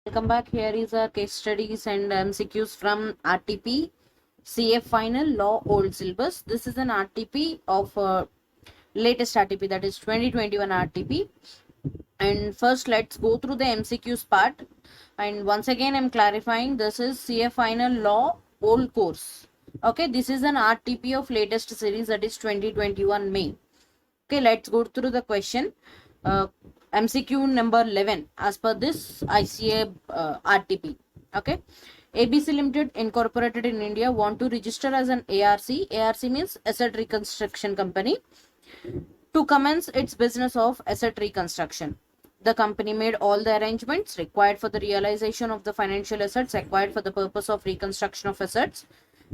Welcome back. Here is our case studies and MCQs from RTP CF Final Law Old Syllabus. This is an RTP of latest RTP, that is 2021 RTP. And first, let's go through the MCQs part. And once again, I'm clarifying this is CF Final Law Old Course. Okay, this is an RTP of latest series, that is 2021 May. Okay, let's go through the question. MCQ number 11 as per this ICA RTP. Okay, ABC Limited incorporated in India want to register as an ARC. ARC means Asset Reconstruction Company, to commence its business of asset reconstruction. The company made all the arrangements required for the realization of the financial assets acquired for the purpose of reconstruction of assets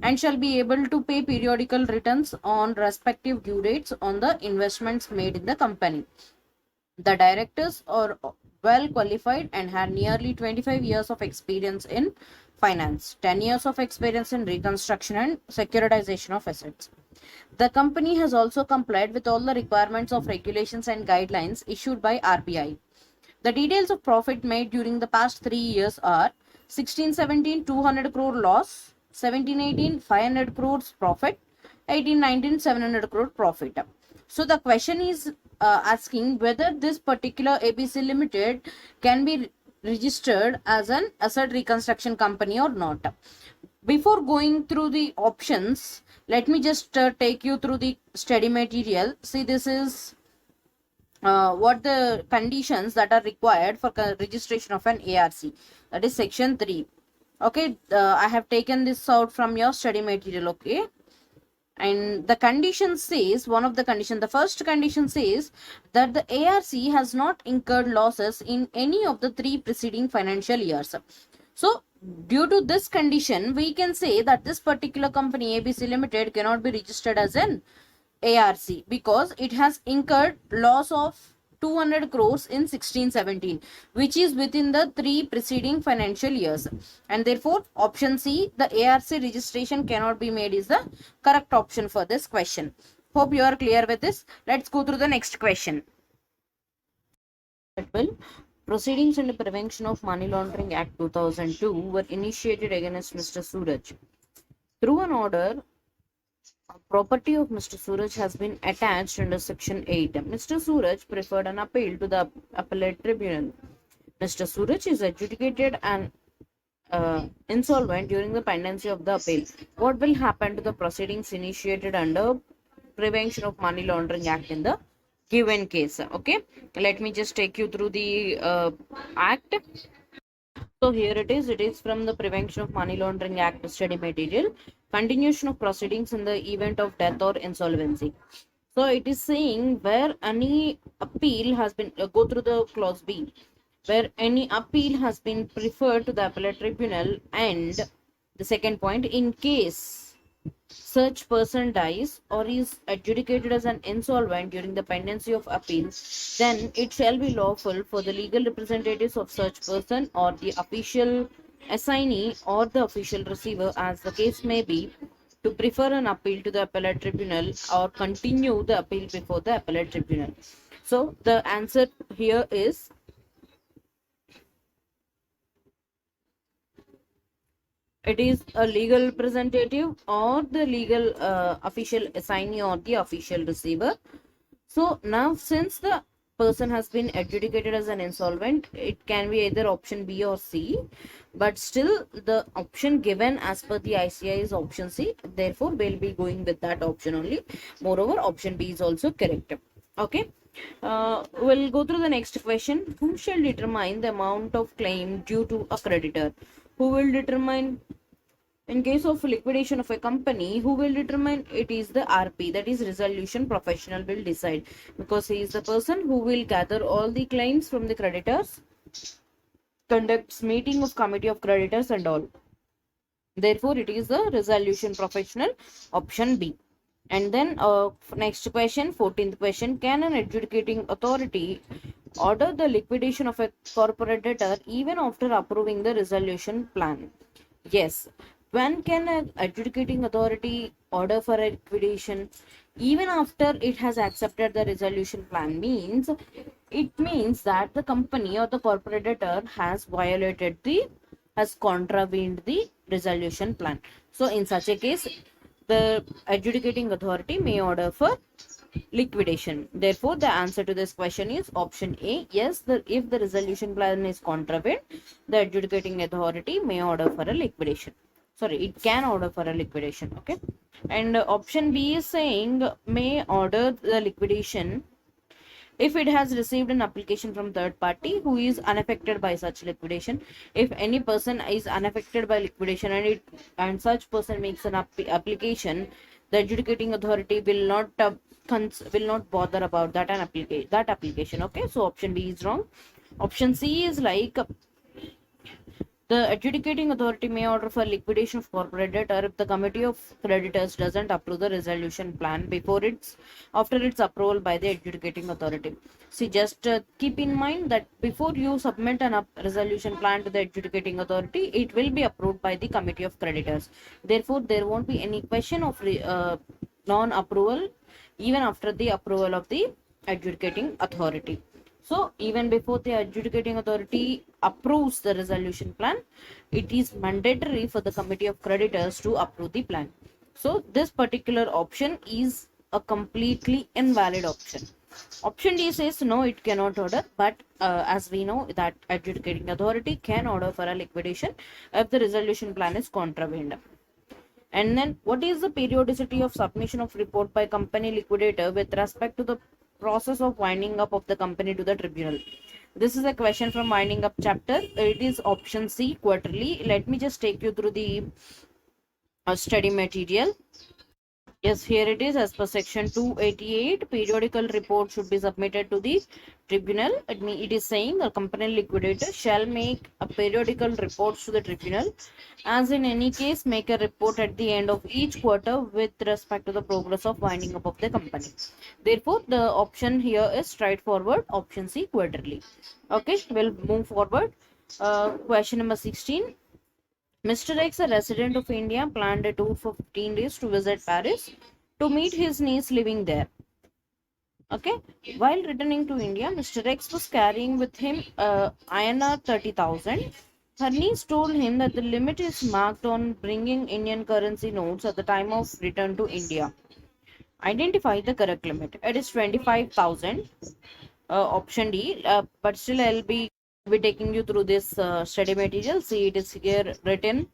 and shall be able to pay periodical returns on respective due dates on the investments made in the company. The directors are well qualified and had nearly 25 years of experience in finance, 10 years of experience in reconstruction and securitization of assets. The company has also complied with all the requirements of regulations and guidelines issued by RBI. The details of profit made during the past 3 years are 16-17 200 crore loss, 17-18 500 crores profit, 18-19 700 crore profit. So the question is asking whether this particular ABC Limited can be registered as an asset reconstruction company or not. Before going through the options, let me just take you through the study material. See, this is what the conditions that are required for registration of an ARC. That is section 3. Okay, I have taken this out from your study material. Okay, and the condition says, one of the condition, the first condition says that the ARC has not incurred losses in any of the 3 preceding financial years. So due to this condition, we can say that this particular company ABC Limited cannot be registered as an ARC because it has incurred loss of 200 crores in 16-17, which is within the 3 preceding financial years, and therefore option C, the ARC registration cannot be made, is the correct option for this question. Hope you are clear with this. Let's go through the next question. Proceedings in the Prevention of Money Laundering Act 2002 were initiated against Mr. Suraj. Through an order, property of Mr. Suraj has been attached under Section 8. Mr. Suraj preferred an appeal to the appellate tribunal. Mr. Suraj is adjudicated and insolvent during the pendency of the appeal. What will happen to the proceedings initiated under Prevention of Money Laundering Act in the given case? Okay, let me just take you through the act. So here it is from the Prevention of Money Laundering Act study material. Continuation of proceedings in the event of death or insolvency. So it is saying where any appeal has been, go through the clause B, where any appeal has been preferred to the appellate tribunal, and the second point, in case such person dies or is adjudicated as an insolvent during the pendency of appeal, then it shall be lawful for the legal representatives of such person or the official assignee or the official receiver, as the case may be, to prefer an appeal to the appellate tribunal or continue the appeal before the appellate tribunal. So the answer here is it is a legal representative or the legal official assignee or the official receiver. So now, since the person has been adjudicated as an insolvent, it can be either option B or C, but still the option given as per the ICI is option C. Therefore, we'll be going with that option only. Moreover, option B is also correct. Okay. We'll go through the next question. Who shall determine the amount of claim due to a creditor? Who will determine? In case of liquidation of a company, who will determine? It is the RP, that is resolution professional, will decide, because he is the person who will gather all the claims from the creditors, conducts meeting of committee of creditors and all. Therefore, it is the resolution professional, option B. And then next question, 14th question, can an adjudicating authority order the liquidation of a corporate debtor even after approving the resolution plan? Yes. When can an adjudicating authority order for a liquidation? Even after it has accepted the resolution plan, means it means that the company or the corporator has contravened the resolution plan. So in such a case, the adjudicating authority may order for liquidation. Therefore, the answer to this question is option A. Yes, if the resolution plan is contravened, the adjudicating authority may order for a liquidation. Sorry, it can order for a liquidation. Okay. And option B is saying may order the liquidation if it has received an application from third party who is unaffected by such liquidation. If any person is unaffected by liquidation and such person makes an application, the adjudicating authority will not will not bother about that application. Okay, so option B is wrong. Option C is like the adjudicating authority may order for liquidation of corporate debtor if the committee of creditors doesn't approve the resolution plan after its approval by the adjudicating authority. See, just keep in mind that before you submit an resolution plan to the adjudicating authority, it will be approved by the committee of creditors. Therefore, there won't be any question of non-approval even after the approval of the adjudicating authority. So even before the adjudicating authority approves the resolution plan, it is mandatory for the committee of creditors to approve the plan. So this particular option is a completely invalid option. Option D says no, it cannot order, but as we know that adjudicating authority can order for a liquidation if the resolution plan is contravened. And then what is the periodicity of submission of report by company liquidator with respect to the process of winding up of the company to the tribunal? This is a question from winding up chapter. It is option C, quarterly. Let me just take you through the study material. Yes, here it is. As per section 288, periodical report should be submitted to the tribunal. It is saying the company liquidator shall make a periodical reports to the tribunal, as in any case make a report at the end of each quarter with respect to the progress of winding up of the company. Therefore, the option here is straightforward. Option C, quarterly. Okay, we'll move forward. Question number 16. Mr. X, a resident of India, planned a tour for 15 days to visit Paris to meet his niece living there. Okay, while returning to India, Mr. X was carrying with him INR 30,000. Her niece told him that the limit is marked on bringing Indian currency notes at the time of return to India. Identify the correct limit. It is 25,000. Option D. But still, I'll be taking you through this study material. See, it is here written.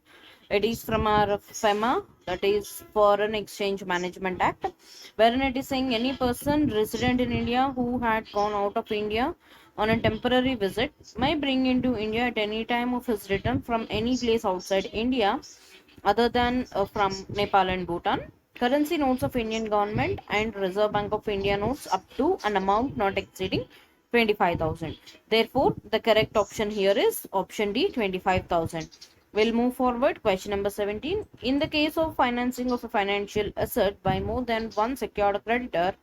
It is from our FEMA, that is Foreign Exchange Management Act, wherein it is saying any person resident in India who had gone out of India on a temporary visit may bring into India at any time of his return from any place outside India other than from Nepal and Bhutan, currency notes of Indian government and Reserve Bank of India notes up to an amount not exceeding 25,000. Therefore, the correct option here is option D, 25,000. We'll move forward. Question number 17. In the case of financing of a financial asset by more than one secured creditor,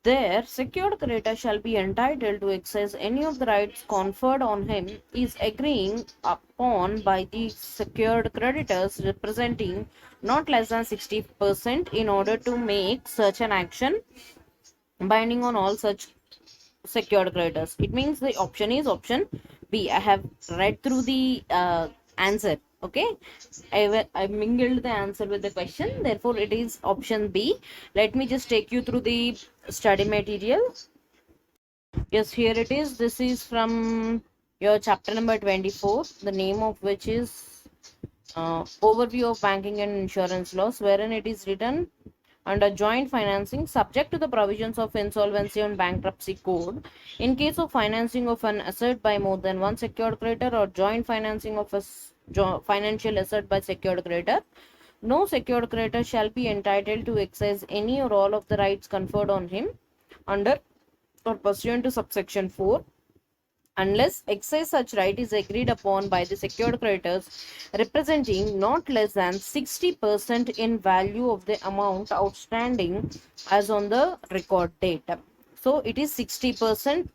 their secured creditor shall be entitled to exercise any of the rights conferred on him is agreeing upon by the secured creditors representing not less than 60% in order to make such an action binding on all such secured creditors. It means the option is option B. I have read through the answer. Okay, I mingled the answer with the question. Therefore, it is option B. Let me just take you through the study material. Yes, here it is. This is from your chapter number 24, the name of which is Overview of Banking and Insurance Laws, wherein it is written under joint financing subject to the provisions of insolvency and bankruptcy code. In case of financing of an asset by more than one secured creditor or joint financing of a financial asset by secured creditor, no secured creditor shall be entitled to exercise any or all of the rights conferred on him under or pursuant to subsection 4 unless excess such right is agreed upon by the secured creditors representing not less than 60% in value of the amount outstanding as on the record date. So it is 60%.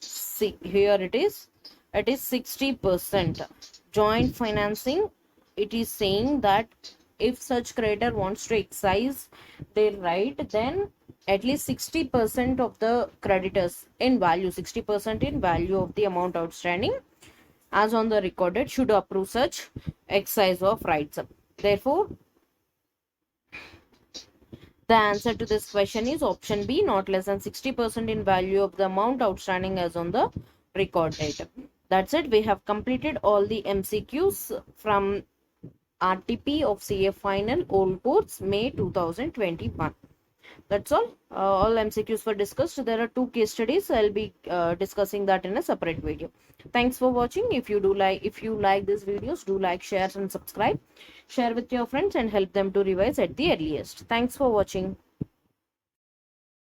See, here it is 60%. Joint financing, it is saying that if such creditor wants to excise their right, then at least 60% of the creditors in value, 60% in value of the amount outstanding as on the recorded should approve such exercise of rights. Therefore, the answer to this question is option B, not less than 60% in value of the amount outstanding as on the record date. That's it. We have completed all the MCQs from RTP of CA Final Old Courts May 2021. That's all MCQs were discussed. There are 2 case studies. I'll be discussing that in a separate video. Thanks for watching. If you like these videos, do like, share and subscribe. Share with your friends and help them to revise at the earliest. Thanks for watching.